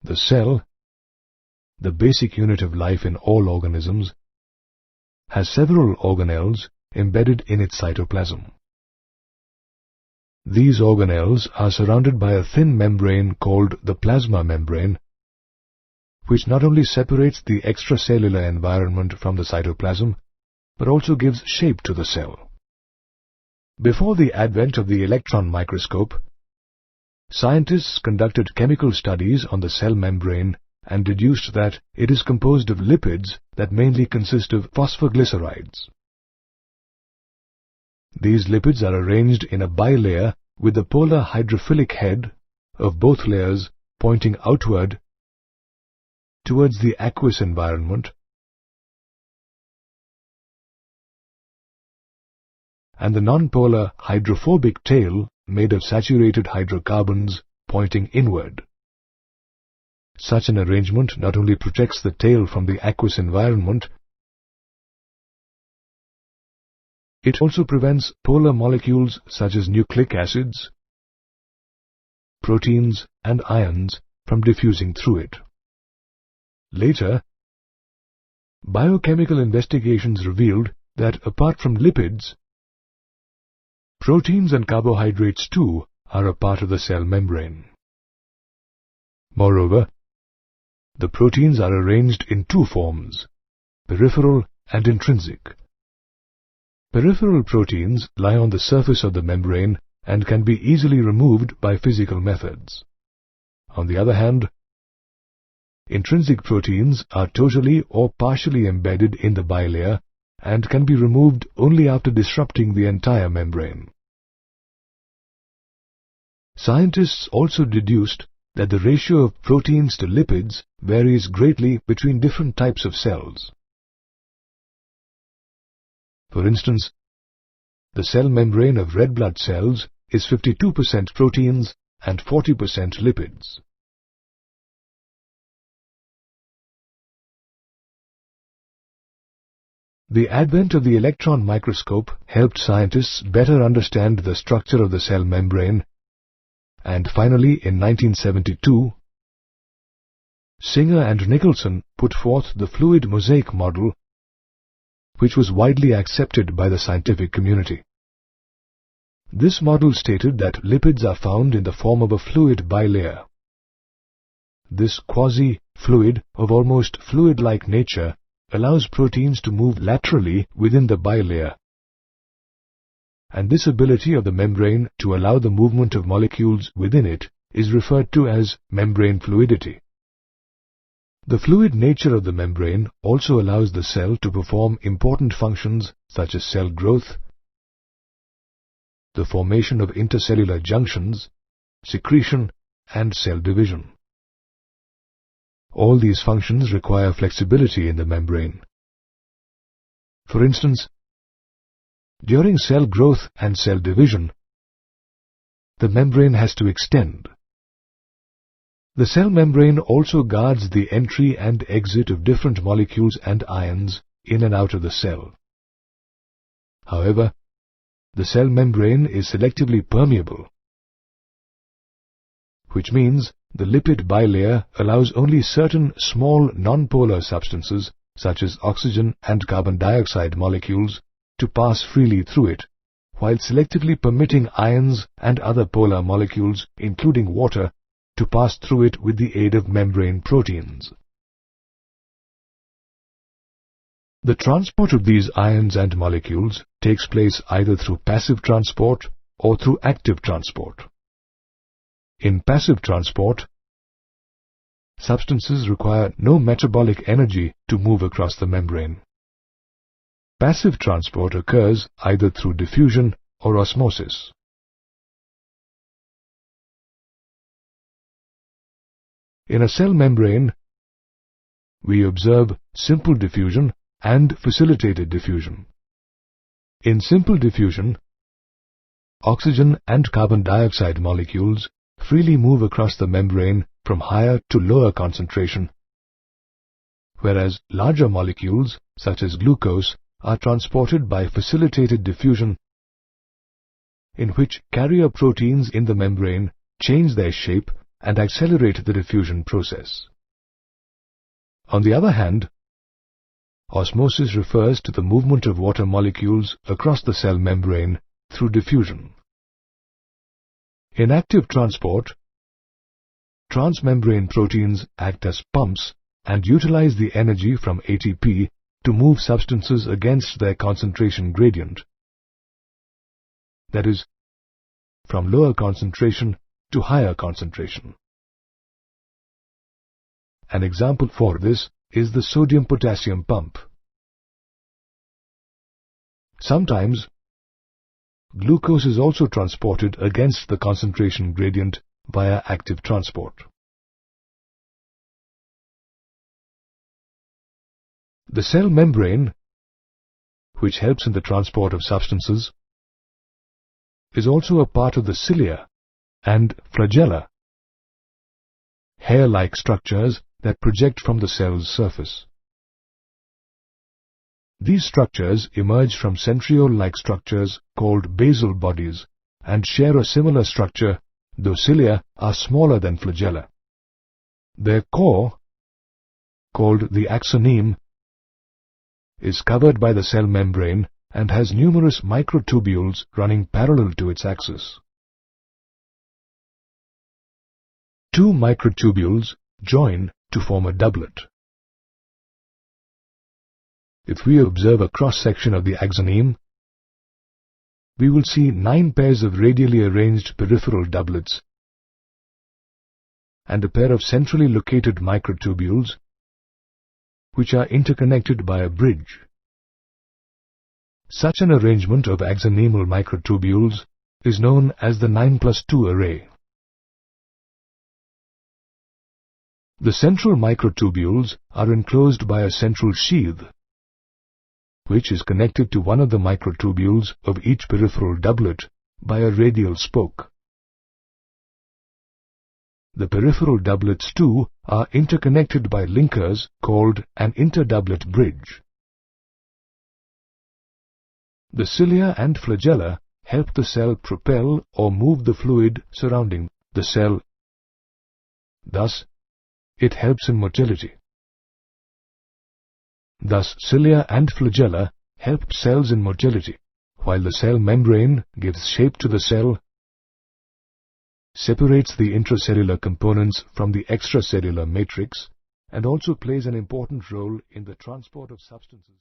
The cell, the basic unit of life in all organisms, has several organelles embedded in its cytoplasm. These organelles are surrounded by a thin membrane called the plasma membrane, which not only separates the extracellular environment from the cytoplasm, but also gives shape to the cell. Before the advent of the electron microscope, scientists conducted chemical studies on the cell membrane and deduced that it is composed of lipids that mainly consist of phosphoglycerides. These lipids are arranged in a bilayer with the polar hydrophilic head of both layers pointing outward towards the aqueous environment, and the nonpolar hydrophobic tail made of saturated hydrocarbons pointing inward. Such an arrangement not only protects the tail from the aqueous environment, it also prevents polar molecules such as nucleic acids, proteins, and ions from diffusing through it. Later, biochemical investigations revealed that apart from lipids, proteins and carbohydrates too are a part of the cell membrane. Moreover, the proteins are arranged in two forms, peripheral and intrinsic. Peripheral proteins lie on the surface of the membrane and can be easily removed by physical methods. On the other hand, intrinsic proteins are totally or partially embedded in the bilayer and can be removed only after disrupting the entire membrane. Scientists also deduced that the ratio of proteins to lipids varies greatly between different types of cells. For instance, the cell membrane of red blood cells is 52% proteins and 40% lipids. The advent of the electron microscope helped scientists better understand the structure of the cell membrane, and finally in 1972, Singer and Nicholson put forth the fluid mosaic model, which was widely accepted by the scientific community. This model stated that lipids are found in the form of a fluid bilayer. This quasi-fluid of almost fluid-like nature allows proteins to move laterally within the bilayer, and this ability of the membrane to allow the movement of molecules within it is referred to as membrane fluidity. The fluid nature of the membrane also allows the cell to perform important functions such as cell growth, the formation of intercellular junctions, secretion, and cell division. All these functions require flexibility in the membrane. For instance, during cell growth and cell division, the membrane has to extend. The cell membrane also guards the entry and exit of different molecules and ions in and out of the cell. However, the cell membrane is selectively permeable, which means the lipid bilayer allows only certain small nonpolar substances such as oxygen and carbon dioxide molecules to pass freely through it, while selectively permitting ions and other polar molecules, including water, to pass through it with the aid of membrane proteins. The transport of these ions and molecules takes place either through passive transport or through active transport. In passive transport, substances require no metabolic energy to move across the membrane. Passive transport occurs either through diffusion or osmosis. In a cell membrane, we observe simple diffusion and facilitated diffusion. In simple diffusion, oxygen and carbon dioxide molecules freely move across the membrane from higher to lower concentration, whereas larger molecules, such as glucose, are transported by facilitated diffusion, in which carrier proteins in the membrane change their shape and accelerate the diffusion process. On the other hand, osmosis refers to the movement of water molecules across the cell membrane through diffusion. In active transport, transmembrane proteins act as pumps and utilize the energy from ATP to move substances against their concentration gradient, that is, from lower concentration to higher concentration. An example for this is the sodium-potassium pump. Sometimes, glucose is also transported against the concentration gradient via active transport. The cell membrane, which helps in the transport of substances, is also a part of the cilia and flagella, hair-like structures that project from the cell's surface. These structures emerge from centriole-like structures called basal bodies and share a similar structure, though cilia are smaller than flagella. Their core, called the axoneme, is covered by the cell membrane and has numerous microtubules running parallel to its axis. Two microtubules join to form a doublet. If we observe a cross-section of the axoneme, we will see 9 pairs of radially arranged peripheral doublets and a pair of centrally located microtubules which are interconnected by a bridge. Such an arrangement of axonemal microtubules is known as the 9+2 array. The central microtubules are enclosed by a central sheath, which is connected to one of the microtubules of each peripheral doublet by a radial spoke. The peripheral doublets too are interconnected by linkers called an interdoublet bridge. The cilia and flagella help the cell propel or move the fluid surrounding the cell. Thus, it helps in motility. Thus, cilia and flagella help cells in motility, while the cell membrane gives shape to the cell, separates the intracellular components from the extracellular matrix, and also plays an important role in the transport of substances.